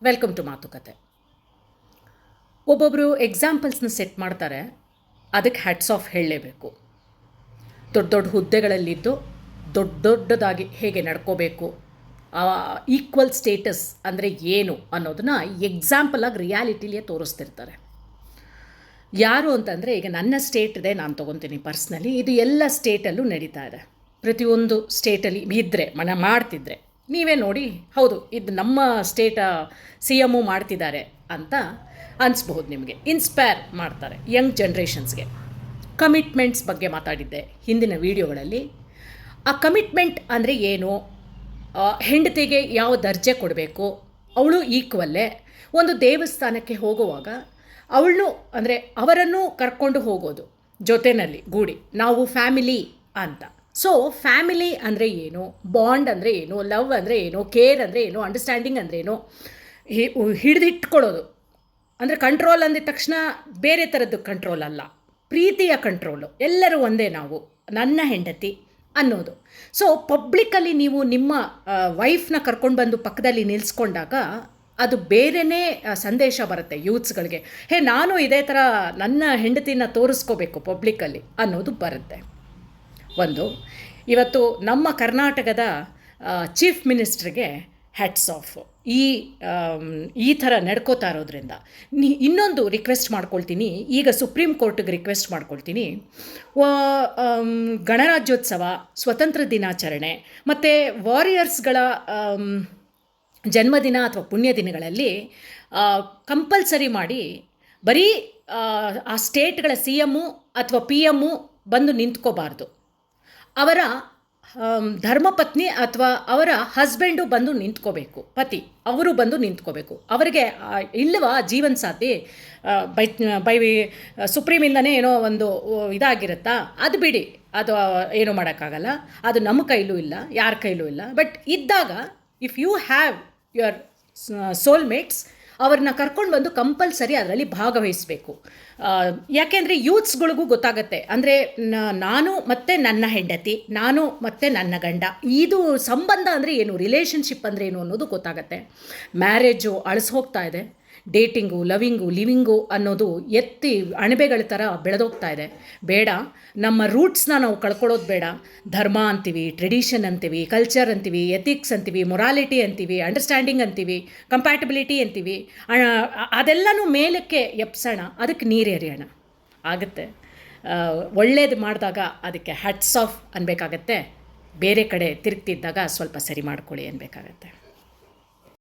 Welcome to ಮಾತುಕತೆ. ಒಬ್ಬೊಬ್ಬರು ಎಕ್ಸಾಂಪಲ್ಸ್ನ set ಮಾಡ್ತಾರೆ, ಅದಕ್ಕೆ ಹ್ಯಾಟ್ಸ್ ಆಫ್ ಹೇಳಲೇಬೇಕು. ದೊಡ್ಡ ದೊಡ್ಡ ಹುದ್ದೆಗಳಲ್ಲಿದ್ದು ದೊಡ್ಡದಾಗಿ ಹೇಗೆ ನಡ್ಕೋಬೇಕು, ಈಕ್ವಲ್ ಸ್ಟೇಟಸ್ ಅಂದರೆ ಏನು ಅನ್ನೋದನ್ನ ಎಕ್ಸಾಂಪಲಾಗಿ ರಿಯಾಲಿಟಿಲಿಯೇ ತೋರಿಸ್ತಿರ್ತಾರೆ. ಯಾರು ಅಂತಂದರೆ, ಈಗ ನನ್ನ ಸ್ಟೇಟ್ ಇದೆ, ನಾನು ತೊಗೊತೀನಿ ಪರ್ಸ್ನಲಿ, ಇದು ಎಲ್ಲ ಸ್ಟೇಟಲ್ಲೂ ನಡೀತಾ ಇದೆ. ಪ್ರತಿಯೊಂದು ಸ್ಟೇಟಲ್ಲಿ ಇದ್ದರೆ ಮಾಡ್ತಿದ್ರೆ ನೀವೇ ನೋಡಿ, ಹೌದು ಇದು ನಮ್ಮ ಸ್ಟೇಟ CM ಮಾಡ್ತಿದ್ದಾರೆ ಅಂತ ಅನಿಸ್ಬಹುದು. ನಿಮಗೆ ಇನ್ಸ್ಪೈರ್ ಮಾಡ್ತಾರೆ ಯಂಗ್ ಜನ್ರೇಷನ್ಸ್ಗೆ. ಕಮಿಟ್ಮೆಂಟ್ಸ್ ಬಗ್ಗೆ ಮಾತಾಡಿದ್ದೆ ಹಿಂದಿನ ವೀಡಿಯೋಗಳಲ್ಲಿ. ಆ ಕಮಿಟ್ಮೆಂಟ್ ಅಂದರೆ ಏನು, ಹೆಂಡತಿಗೆ ಯಾವ ದರ್ಜೆ ಕೊಡಬೇಕು, ಅವಳು ಈಕ್ವಲ್ಲೇ. ಒಂದು ದೇವಸ್ಥಾನಕ್ಕೆ ಹೋಗುವಾಗ ಅವಳನ್ನು ಅಂದರೆ ಅವರನ್ನು ಕರ್ಕೊಂಡು ಹೋಗೋದು ಜೊತೆಯಲ್ಲಿ ಗೂಡಿ, ನಾವು ಫ್ಯಾಮಿಲಿ ಅಂತ. ಸೊ ಫ್ಯಾಮಿಲಿ ಅಂದರೆ ಏನು, ಬಾಂಡ್ ಅಂದರೆ ಏನು, ಲವ್ ಅಂದರೆ ಏನು, ಕೇರ್ ಅಂದರೆ ಏನು, ಅಂಡರ್ಸ್ಟ್ಯಾಂಡಿಂಗ್ ಅಂದರೆ ಏನು, ಹಿಡಿದಿಟ್ಕೊಳ್ಳೋದು ಅಂದರೆ ಕಂಟ್ರೋಲ್ ಅಂದಿದ ತಕ್ಷಣ ಬೇರೆ ಥರದ್ದು ಕಂಟ್ರೋಲ್ ಅಲ್ಲ, ಪ್ರೀತಿಯ ಕಂಟ್ರೋಲು. ಎಲ್ಲರೂ ಒಂದೇ, ನಾವು ನನ್ನ ಹೆಂಡತಿ ಅನ್ನೋದು. ಸೊ ಪಬ್ಲಿಕ್ಕಲ್ಲಿ ನೀವು ನಿಮ್ಮ ವೈಫ್ನ ಕರ್ಕೊಂಡು ಬಂದು ಪಕ್ಕದಲ್ಲಿ ನಿಲ್ಲಿಸ್ಕೊಂಡಾಗ ಅದು ಬೇರೆಯೇ ಸಂದೇಶ ಬರುತ್ತೆ ಯೂತ್ಸ್ಗಳಿಗೆ. ನಾನು ಇದೇ ಥರ ನನ್ನ ಹೆಂಡತಿನ ತೋರಿಸ್ಕೋಬೇಕು ಪಬ್ಲಿಕ್ಕಲ್ಲಿ ಅನ್ನೋದು ಬರುತ್ತೆ. ಒಂದು, ಇವತ್ತು ನಮ್ಮ ಕರ್ನಾಟಕದ ಚೀಫ್ ಮಿನಿಸ್ಟ್ರಿಗೆ ಹ್ಯಾಟ್ಸ್ ಆಫ್. ಈ ಥರ ನಡ್ಕೋತಾ ಇರೋದ್ರಿಂದ ಇನ್ನೊಂದು ರಿಕ್ವೆಸ್ಟ್ ಮಾಡ್ಕೊಳ್ತೀನಿ, ಈಗ ಸುಪ್ರೀಂ ಕೋರ್ಟಿಗೆ ರಿಕ್ವೆಸ್ಟ್ ಮಾಡ್ಕೊಳ್ತೀನಿ. ಗಣರಾಜ್ಯೋತ್ಸವ, ಸ್ವತಂತ್ರ ದಿನಾಚರಣೆ ಮತ್ತು ವಾರಿಯರ್ಸ್ಗಳ ಜನ್ಮದಿನ ಅಥವಾ ಪುಣ್ಯ ದಿನಗಳಲ್ಲಿ ಕಂಪಲ್ಸರಿ ಮಾಡಿ ಬರೀ ಆ ಸ್ಟೇಟ್ಗಳ CM ಅಥವಾ PM ಬಂದು ನಿಂತ್ಕೋಬಾರ್ದು. ಅವರ ಧರ್ಮಪತ್ನಿ ಅಥವಾ ಅವರ ಹಸ್ಬೆಂಡು ಬಂದು ನಿಂತ್ಕೋಬೇಕು, ಪತಿ ಅವರು ಬಂದು ನಿಂತ್ಕೋಬೇಕು. ಅವರಿಗೆ ಇಲ್ಲವಾ ಜೀವನ ಸಾಥಿ ಬೈ ಸುಪ್ರೀಮಿಂದನೇ ಏನೋ ಒಂದು ಇದಾಗಿರುತ್ತಾ, ಅದು ಬಿಡಿ, ಅದು ಏನೂ ಮಾಡೋಕ್ಕಾಗಲ್ಲ, ಅದು ನಮ್ಮ ಕೈಲೂ ಇಲ್ಲ, ಯಾರ ಕೈಲೂ ಇಲ್ಲ. ಬಟ್ ಇದ್ದಾಗ if you have your soulmates, ಅವ್ರನ್ನ ಕರ್ಕೊಂಡು ಬಂದು ಕಂಪಲ್ಸರಿ ಅದರಲ್ಲಿ ಭಾಗವಹಿಸಬೇಕು. ಯಾಕೆಂದರೆ ಯೂತ್ಸ್ಗಳಿಗೂ ಗೊತ್ತಾಗುತ್ತೆ, ಅಂದರೆ ನಾನು ಮತ್ತು ನನ್ನ ಹೆಂಡತಿ, ನಾನು ಮತ್ತು ನನ್ನ ಗಂಡ, ಇದು ಸಂಬಂಧ ಅಂದರೆ ಏನು, ರಿಲೇಷನ್ಶಿಪ್ ಅಂದರೆ ಏನು ಅನ್ನೋದು ಗೊತ್ತಾಗುತ್ತೆ. ಮ್ಯಾರೇಜು ಅಳಿಸೋಗ್ತಾ ಇದೆ, ಡೇಟಿಂಗು, ಲವಿಂಗು, ಲಿವಿಂಗು ಅನ್ನೋದು ಎತ್ತಿ ಅಣಬೆಗಳ ಥರ ಬೆಳೆದೋಗ್ತಾ ಇದೆ. ಬೇಡ, ನಮ್ಮ ರೂಟ್ಸ್ನ ನಾವು ಕಳ್ಕೊಳ್ಳೋದು ಬೇಡ. ಧರ್ಮ ಅಂತೀವಿ, ಟ್ರೆಡಿಷನ್ ಅಂತೀವಿ, ಕಲ್ಚರ್ ಅಂತೀವಿ, ಎಥಿಕ್ಸ್ ಅಂತೀವಿ, ಮೊರಾಲಿಟಿ ಅಂತೀವಿ, ಅಂಡರ್ಸ್ಟ್ಯಾಂಡಿಂಗ್ ಅಂತೀವಿ, ಕಂಪ್ಯಾಟಿಬಿಲಿಟಿ ಅಂತೀವಿ, ಅದೆಲ್ಲನೂ ಮೇಲಕ್ಕೆ ಎಪ್ಸೋಣ, ಅದಕ್ಕೆ ನೀರು ಎರೆಯೋಣ ಆಗುತ್ತೆ. ಒಳ್ಳೇದು ಮಾಡಿದಾಗ ಅದಕ್ಕೆ ಹ್ಯಾಟ್ಸ್ ಆಫ್ ಅನ್ಬೇಕಾಗತ್ತೆ, ಬೇರೆ ಕಡೆ ತಿರುಗ್ತಿದ್ದಾಗ ಸ್ವಲ್ಪ ಸರಿ ಮಾಡ್ಕೊಳ್ಳಿ ಅನ್ಬೇಕಾಗತ್ತೆ.